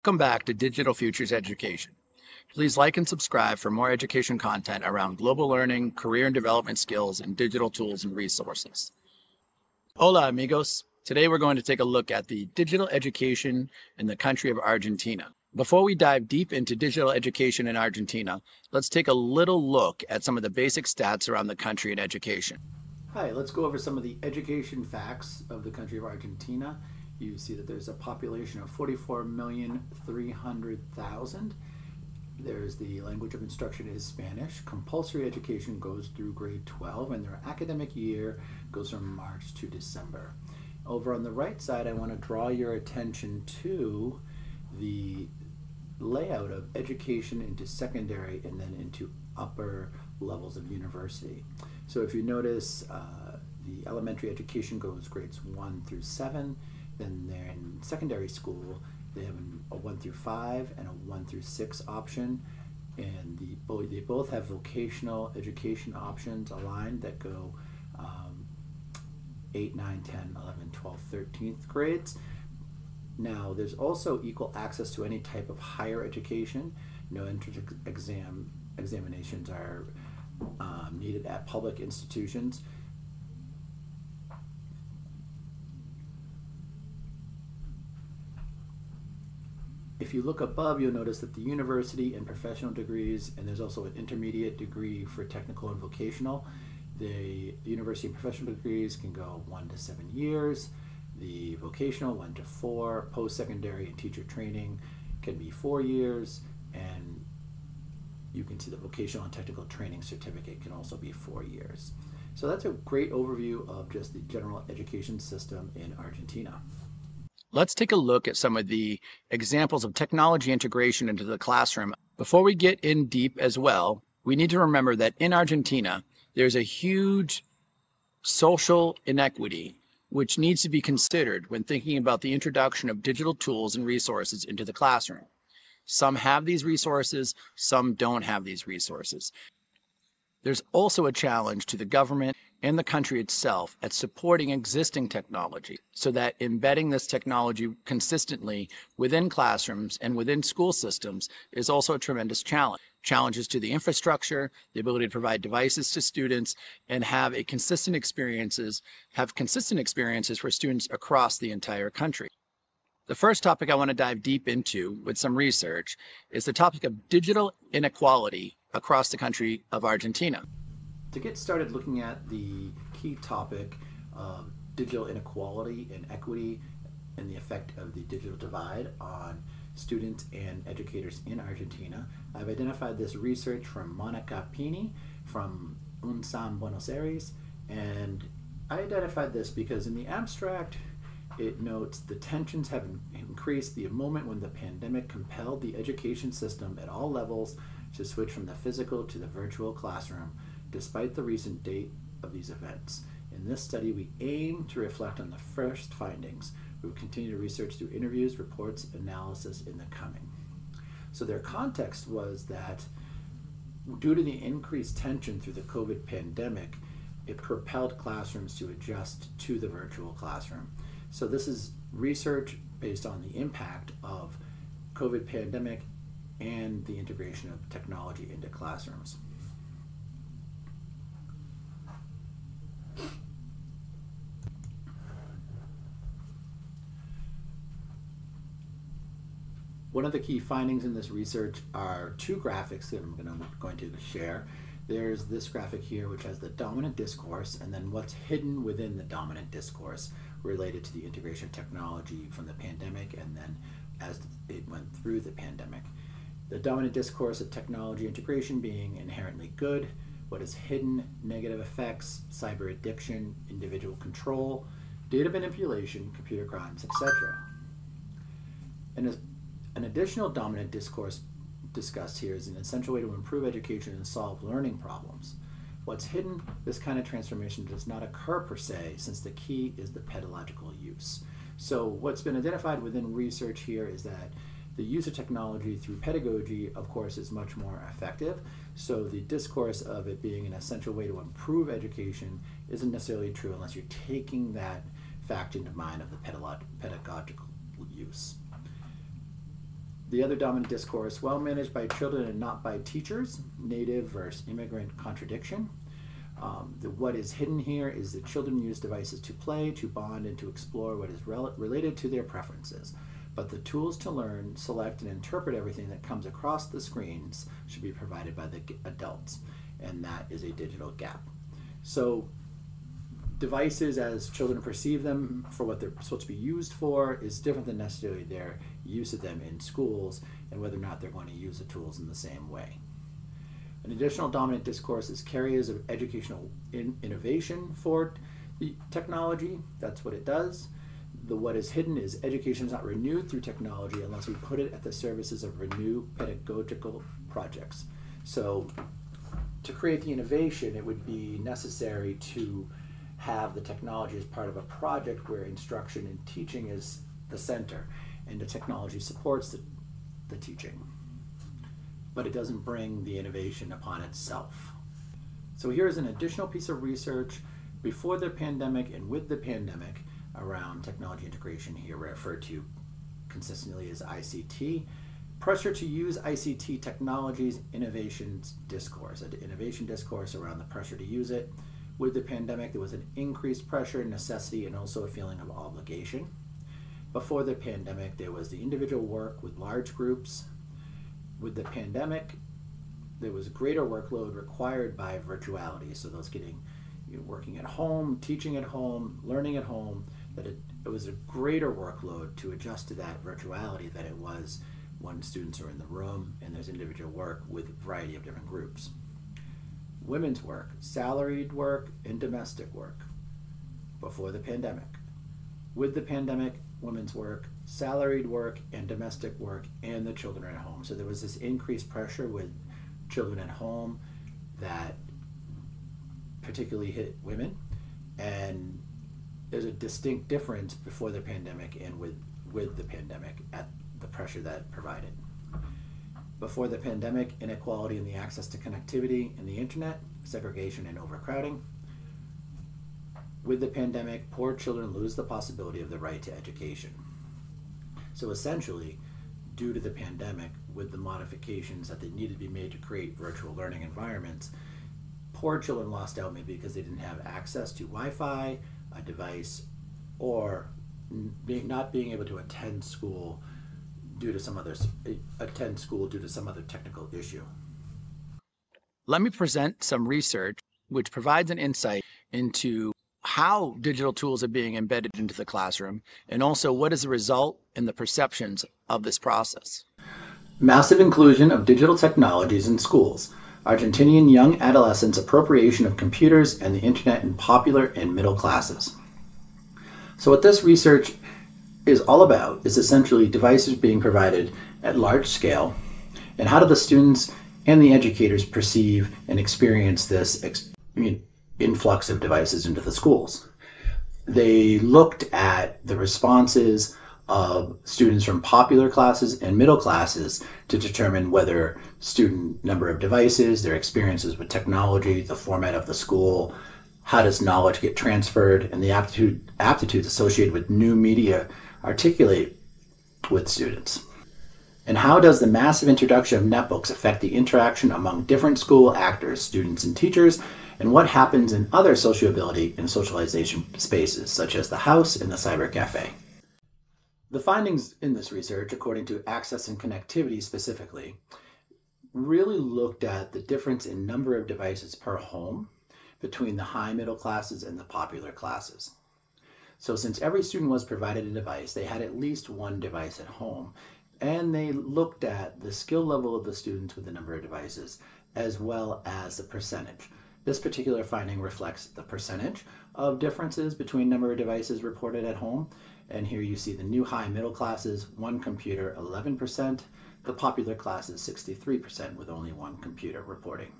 Welcome back to Digital Futures Education. Please like and subscribe for more education content around global learning, career and development skills, and digital tools and resources. Hola, amigos. Today we're going to take a look at the digital education in the country of Argentina. Before we dive deep into digital education in Argentina, let's take a little look at some of the basic stats around the country and education. Hi, let's go over some of the education facts of the country of Argentina. You see that there's a population of 44,300,000. There's the language of instruction is Spanish. Compulsory education goes through grade 12, and their academic year goes from March to December. Over on the right side, I want to draw your attention to the layout of education into secondary and then into upper levels of university. So if you notice, the elementary education goes grades 1 through 7. Then they're in secondary school, they have a 1 through 5 and a 1 through 6 option. And they both have vocational education options aligned that go 8, 9, 10, 11, 12, 13th grades. Now, there's also equal access to any type of higher education. No entrance examinations are needed at public institutions. If you look above, you'll notice that the university and professional degrees, and there's also an intermediate degree for technical and vocational. The university and professional degrees can go 1 to 7 years. The vocational, 1 to 4. Post-secondary and teacher training can be 4 years. And you can see the vocational and technical training certificate can also be 4 years. So that's a great overview of just the general education system in Argentina. Let's take a look at some of the examples of technology integration into the classroom. Before we get in deep as well, we need to remember that in Argentina, there's a huge social inequity which needs to be considered when thinking about the introduction of digital tools and resources into the classroom. Some have these resources, some don't have these resources. There's also a challenge to the government and the country itself at supporting existing technology so that embedding this technology consistently within classrooms and within school systems is also a tremendous challenge. Challenges to the infrastructure, the ability to provide devices to students, and have consistent experiences for students across the entire country. The first topic I want to dive deep into with some research is the topic of digital inequality across the country of Argentina. To get started looking at the key topic of digital inequality and equity and the effect of the digital divide on students and educators in Argentina, I've identified this research from Monica Pini from UNSAM Buenos Aires, and I identified this because in the abstract it notes the tensions have increased the moment when the pandemic compelled the education system at all levels to switch from the physical to the virtual classroom, despite the recent date of these events. In this study, we aim to reflect on the first findings. We will continue to research through interviews, reports, analysis in the coming. So their context was that due to the increased tension through the COVID pandemic, it propelled classrooms to adjust to the virtual classroom. So this is research based on the impact of COVID pandemic and the integration of technology into classrooms. One of the key findings in this research are 2 graphics that I'm going to share. There's this graphic here which has the dominant discourse and then what's hidden within the dominant discourse related to the integration of technology from the pandemic and then as it went through the pandemic. The dominant discourse of technology integration being inherently good, what is hidden, negative effects, cyber addiction, individual control, data manipulation, computer crimes, etc. And an additional dominant discourse discussed here is an essential way to improve education and solve learning problems. What's hidden, this kind of transformation does not occur per se, since the key is the pedagogical use. So what's been identified within research here is that the use of technology through pedagogy, of course, is much more effective. So the discourse of it being an essential way to improve education isn't necessarily true unless you're taking that fact into mind of the pedagogical use. The other dominant discourse, well managed by children and not by teachers, native versus immigrant contradiction. What is hidden here is that children use devices to play, to bond, and to explore what is related to their preferences. But the tools to learn, select, and interpret everything that comes across the screens should be provided by the adults, and that is a digital gap. So devices, as children perceive them for what they're supposed to be used for, is different than necessarily their use of them in schools and whether or not they're going to use the tools in the same way. An additional dominant discourse is carriers of educational innovation for the technology. That's what it does. What is hidden is education is not renewed through technology unless we put it at the services of renewed pedagogical projects. So to create the innovation, it would be necessary to have the technology as part of a project where instruction and teaching is the center, and the technology supports the teaching. But it doesn't bring the innovation upon itself. So here's an additional piece of research before the pandemic and with the pandemic around technology integration, here referred to consistently as ICT. Pressure to use ICT technologies, innovations discourse, an innovation discourse around the pressure to use it. With the pandemic, there was an increased pressure, necessity, and also a feeling of obligation. Before the pandemic, there was the individual work with large groups. With the pandemic, there was a greater workload required by virtuality. So those working at home, teaching at home, learning at home, that it was a greater workload to adjust to that virtuality than it was when students are in the room and there's individual work with a variety of different groups. Women's work, salaried work, and domestic work before the pandemic. With the pandemic, women's work, salaried work, and domestic work, and the children at home. So there was this increased pressure with children at home that particularly hit women, and there's a distinct difference before the pandemic and with the pandemic at the pressure that provided. Before the pandemic, inequality in the access to connectivity and the internet, segregation and overcrowding. With the pandemic, poor children lose the possibility of the right to education. So essentially, due to the pandemic, with the modifications that they needed to be made to create virtual learning environments, poor children lost out maybe because they didn't have access to Wi-Fi, a device, or not being able to attend school due to some other technical issue. Let me present some research which provides an insight into how digital tools are being embedded into the classroom, and also what is the result and the perceptions of this process. Massive inclusion of digital technologies in schools. Argentinian young adolescents' appropriation of computers and the internet in popular and middle classes. So what this research is all about is essentially devices being provided at large scale, and how do the students and the educators perceive and experience this influx of devices into the schools. They looked at the responses of students from popular classes and middle classes to determine whether student number of devices, their experiences with technology, the format of the school, how does knowledge get transferred, and the aptitudes associated with new media articulate with students. And how does the massive introduction of netbooks affect the interaction among different school actors, students and teachers, and what happens in other sociability and socialization spaces, such as the house and the cyber cafe? The findings in this research, according to Access and Connectivity specifically, really looked at the difference in number of devices per home between the high middle classes and the popular classes. So since every student was provided a device, they had at least one device at home, and they looked at the skill level of the students with the number of devices, as well as the percentage. This particular finding reflects the percentage of differences between number of devices reported at home. And here you see the new high middle classes, one computer, 11%, the popular classes, 63% with only one computer reporting.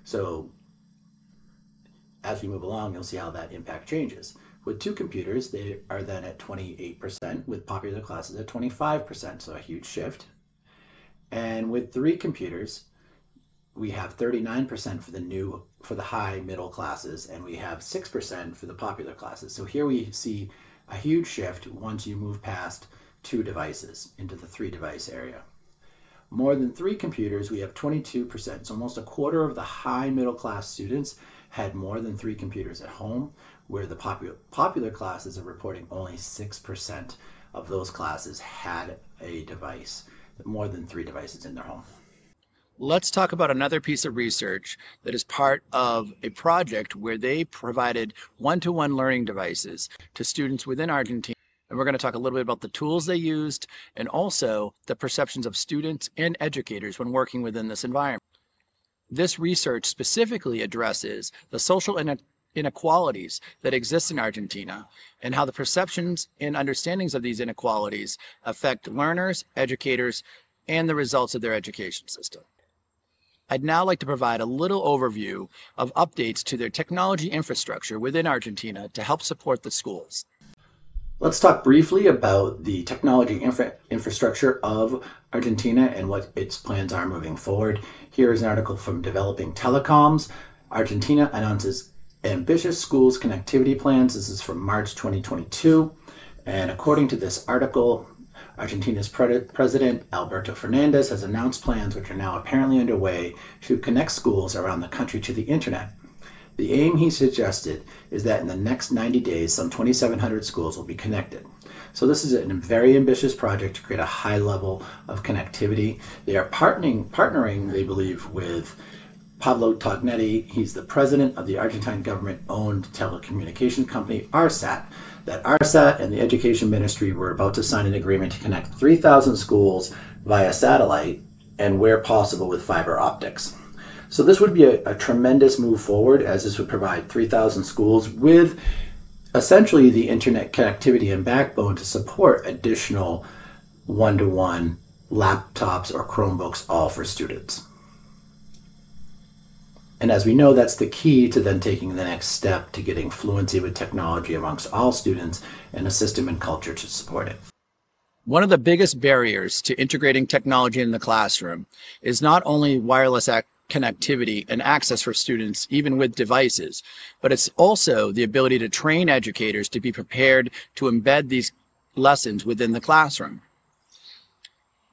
So as we move along, you'll see how that impact changes. With two computers, they are then at 28%, with popular classes at 25%, so a huge shift. And with three computers, we have 39% for the high middle classes, and we have 6% for the popular classes. So here we see a huge shift once you move past two devices into the three device area. More than 3 computers, we have 22%. So almost a quarter of the high middle class students had more than 3 computers at home, where the popular classes are reporting only 6% of those classes had a device, more than 3 devices in their home. Let's talk about another piece of research that is part of a project where they provided one-to-one learning devices to students within Argentina. And we're going to talk a little bit about the tools they used and also the perceptions of students and educators when working within this environment. This research specifically addresses the social inequalities that exist in Argentina and how the perceptions and understandings of these inequalities affect learners, educators, and the results of their education system. I'd now like to provide a little overview of updates to their technology infrastructure within Argentina to help support the schools. Let's talk briefly about the technology infrastructure of Argentina and what its plans are moving forward. Here is an article from Developing Telecoms. Argentina announces ambitious schools connectivity plans. This is from March 2022. And according to this article, Argentina's President Alberto Fernandez has announced plans which are now apparently underway to connect schools around the country to the internet. The aim, he suggested, is that in the next 90 days, some 2,700 schools will be connected. So this is a very ambitious project to create a high level of connectivity. They are partnering, they believe, with Pablo Tognetti. He's the president of the Argentine government-owned telecommunications company, ARSAT. That ARSAT and the Education Ministry were about to sign an agreement to connect 3,000 schools via satellite and, where possible, with fiber optics. So this would be a tremendous move forward, as this would provide 3,000 schools with essentially the internet connectivity and backbone to support additional one-to-one laptops or Chromebooks, all for students. And as we know, that's the key to then taking the next step to getting fluency with technology amongst all students and a system and culture to support it. One of the biggest barriers to integrating technology in the classroom is not only wireless connectivity and access for students, even with devices, but it's also the ability to train educators to be prepared to embed these lessons within the classroom.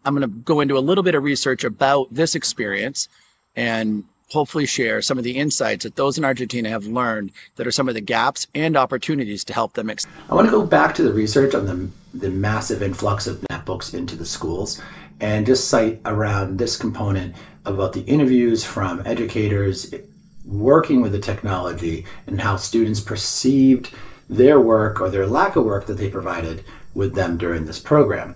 I'm going to go into a little bit of research about this experience and hopefully share some of the insights that those in Argentina have learned that are some of the gaps and opportunities to help them. I want to go back to the research on the massive influx of netbooks into the schools and just cite around this component about the interviews from educators working with the technology and how students perceived their work or their lack of work that they provided with them during this program.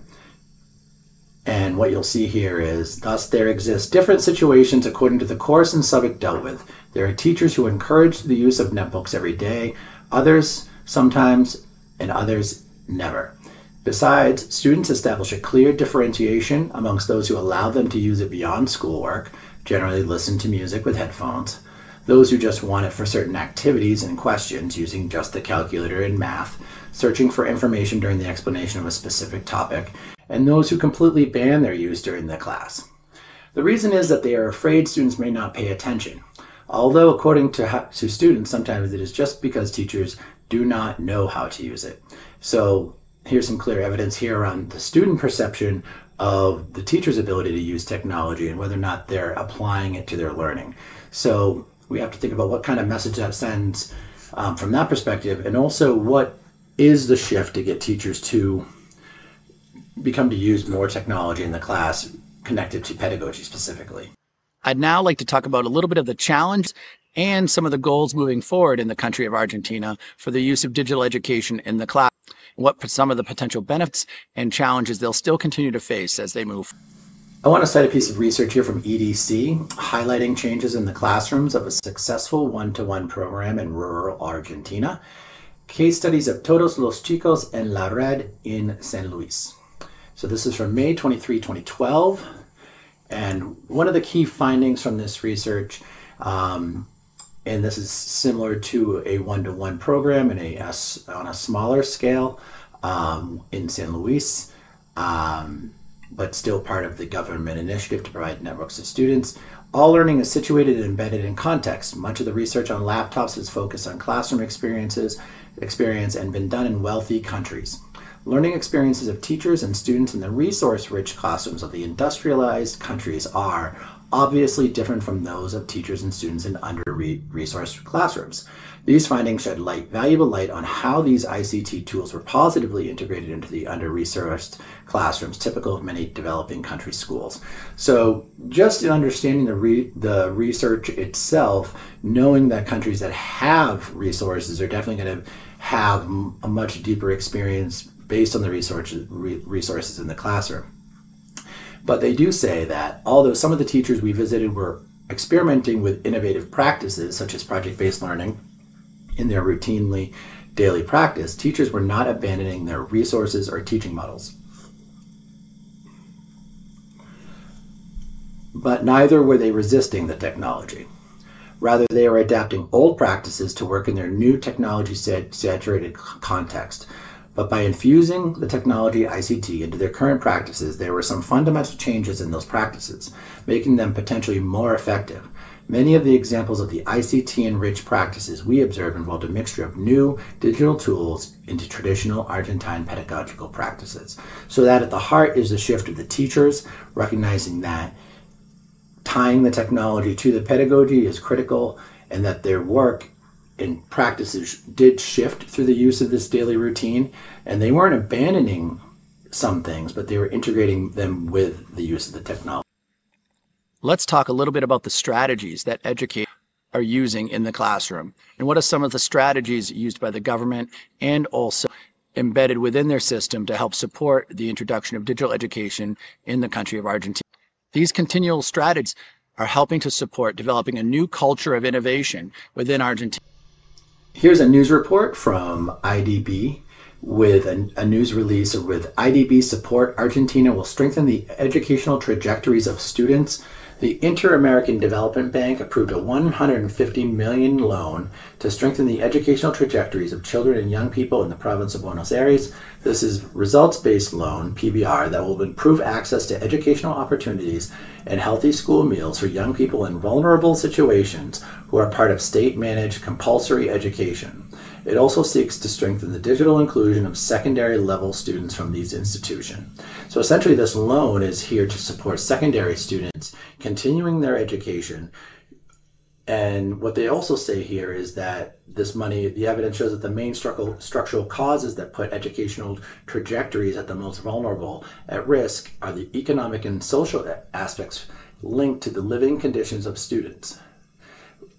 And what you'll see here is, thus there exist different situations according to the course and subject dealt with. There are teachers who encourage the use of netbooks every day, others sometimes, and others never. Besides, students establish a clear differentiation amongst those who allow them to use it beyond schoolwork, generally listen to music with headphones, those who just want it for certain activities and questions using just the calculator and math, searching for information during the explanation of a specific topic, and those who completely ban their use during the class. The reason is that they are afraid students may not pay attention. Although according to students, sometimes it is just because teachers do not know how to use it. So here's some clear evidence here around the student perception of the teacher's ability to use technology and whether or not they're applying it to their learning. So we have to think about what kind of message that sends from that perspective, and also what is the shift to get teachers to become to use more technology in the class connected to pedagogy specifically. I'd now like to talk about a little bit of the challenge and some of the goals moving forward in the country of Argentina for the use of digital education in the class, what some of the potential benefits and challenges they'll still continue to face as they move. I want to cite a piece of research here from EDC highlighting changes in the classrooms of a successful one-to-one program in rural Argentina. Case studies of Todos los Chicos en la Red in San Luis. So this is from May 23, 2012. And one of the key findings from this research, and this is similar to a one-to-one program on a smaller scale in San Luis, but still part of the government initiative to provide networks to students. All learning is situated and embedded in context. Much of the research on laptops is focused on classroom experience and been done in wealthy countries. Learning experiences of teachers and students in the resource-rich classrooms of the industrialized countries are obviously different from those of teachers and students in under-resourced classrooms. These findings shed valuable light on how these ICT tools were positively integrated into the under-resourced classrooms, typical of many developing country schools. So just in understanding the research itself, knowing that countries that have resources are definitely going to have a much deeper experience based on the resources in the classroom. But they do say that although some of the teachers we visited were experimenting with innovative practices such as project-based learning in their routinely daily practice, teachers were not abandoning their resources or teaching models. But neither were they resisting the technology. Rather, they are adapting old practices to work in their new technology-saturated context. But by infusing the technology ICT into their current practices, there were some fundamental changes in those practices, making them potentially more effective. Many of the examples of the ICT-enriched practices we observe involved a mixture of new digital tools into traditional Argentine pedagogical practices. So that at the heart is the shift of the teachers, recognizing that tying the technology to the pedagogy is critical, and that their work and practices did shift through the use of this daily routine, and they weren't abandoning some things, but they were integrating them with the use of the technology. Let's talk a little bit about the strategies that educators are using in the classroom, and what are some of the strategies used by the government and also embedded within their system to help support the introduction of digital education in the country of Argentina. These continual strategies are helping to support developing a new culture of innovation within Argentina. Here's a news report from IDB with a news release with IDB support. Argentina will strengthen the educational trajectories of students. The Inter-American Development Bank approved a $150 million loan to strengthen the educational trajectories of children and young people in the province of Buenos Aires. This is results-based loan, PBR, that will improve access to educational opportunities and healthy school meals for young people in vulnerable situations who are part of state-managed compulsory education. It also seeks to strengthen the digital inclusion of secondary level students from these institutions. So essentially this loan is here to support secondary students continuing their education. And what they also say here is that this money, the evidence shows that the main structural causes that put educational trajectories at the most vulnerable at risk are the economic and social aspects linked to the living conditions of students,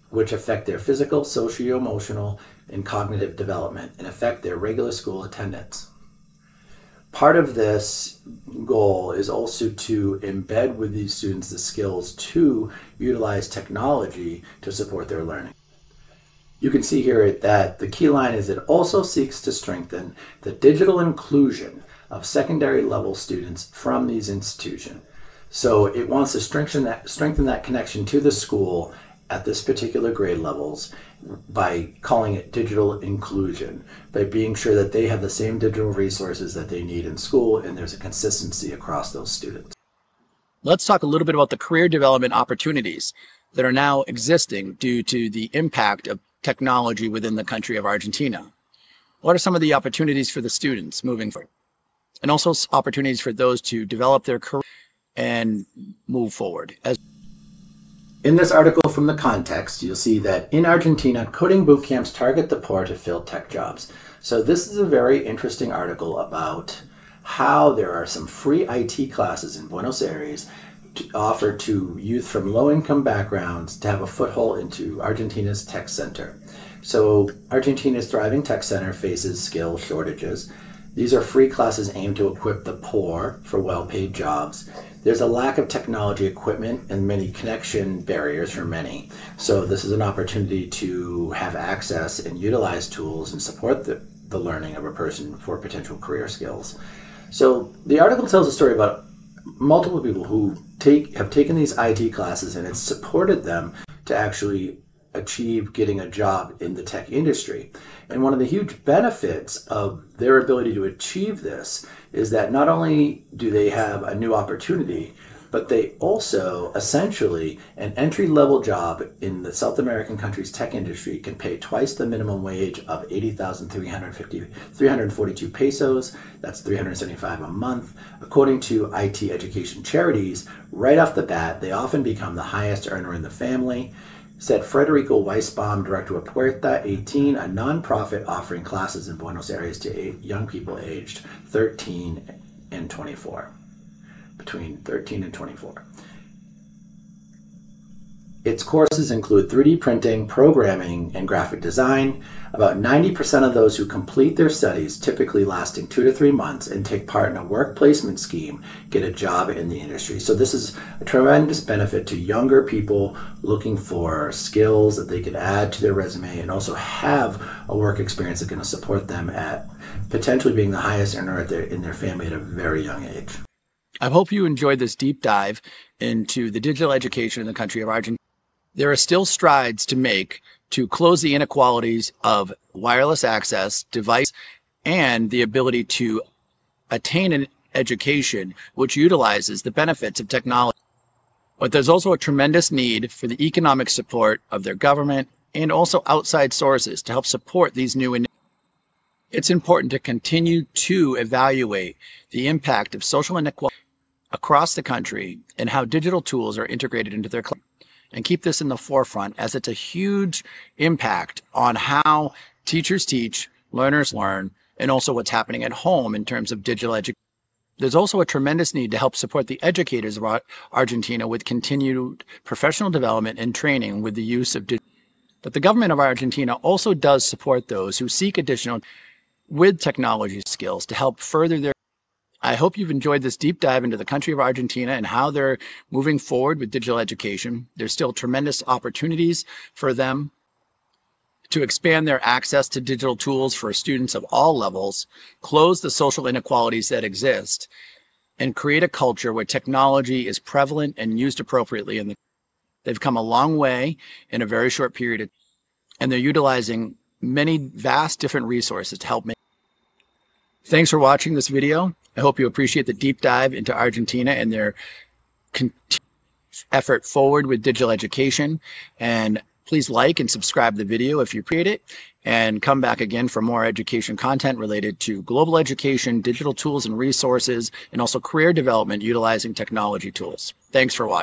which affect their physical, socio-emotional, and cognitive development and affect their regular school attendance. Part of this goal is also to embed with these students the skills to utilize technology to support their learning. You can see here that the key line is it also seeks to strengthen the digital inclusion of secondary level students from these institutions. So it wants to strengthen that connection to the school at this particular grade levels by calling it digital inclusion, by being sure that they have the same digital resources that they need in school and there's a consistency across those students. Let's talk a little bit about the career development opportunities that are now existing due to the impact of technology within the country of Argentina. What are some of the opportunities for the students moving forward? And also opportunities for those to develop their career and move forward. In this article from the context, you'll see that in Argentina, coding bootcamps target the poor to fill tech jobs. So this is a very interesting article about how there are some free IT classes in Buenos Aires offered to youth from low-income backgrounds to have a foothold into Argentina's tech center. So Argentina's thriving tech center faces skill shortages. These are free classes aimed to equip the poor for well-paid jobs. There's a lack of technology equipment and many connection barriers for many. So this is an opportunity to have access and utilize tools and support the learning of a person for potential career skills. So the article tells a story about multiple people who have taken these IT classes and it's supported them to actually achieve getting a job in the tech industry. And one of the huge benefits of their ability to achieve this is that not only do they have a new opportunity, but they also essentially an entry-level job in the South American country's tech industry can pay twice the minimum wage of 342 pesos. That's 375 a month. According to IT education charities, right off the bat, they often become the highest earner in the family, said Frederico Weisbaum, director of Puerta 18, a nonprofit offering classes in Buenos Aires to young people aged 13 and 24. Between 13 and 24. Its courses include 3D printing, programming, and graphic design. About 90% of those who complete their studies, typically lasting 2 to 3 months, and take part in a work placement scheme, get a job in the industry. So this is a tremendous benefit to younger people looking for skills that they could add to their resume and also have a work experience that's going to support them at potentially being the highest earner in their family at a very young age. I hope you enjoyed this deep dive into the digital education in the country of Argentina. There are still strides to make to close the inequalities of wireless access, device, and the ability to attain an education which utilizes the benefits of technology. But there's also a tremendous need for the economic support of their government and also outside sources to help support these new initiatives. It's important to continue to evaluate the impact of social inequality across the country and how digital tools are integrated into their classroom. And keep this in the forefront as it's a huge impact on how teachers teach, learners learn, and also what's happening at home in terms of digital education. There's also a tremendous need to help support the educators of Argentina with continued professional development and training with the use of digital. But the government of Argentina also does support those who seek additional with technology skills to help further their. I hope you've enjoyed this deep dive into the country of Argentina and how they're moving forward with digital education. There's still tremendous opportunities for them to expand their access to digital tools for students of all levels, close the social inequalities that exist, and create a culture where technology is prevalent and used appropriately. They've come a long way in a very short period, and they're utilizing many vast different resources to help make. Thanks for watching this video. I hope you appreciate the deep dive into Argentina and their effort forward with digital education. And please like and subscribe the video if you appreciate it, and come back again for more education content related to global education, digital tools and resources, and also career development utilizing technology tools. Thanks for watching.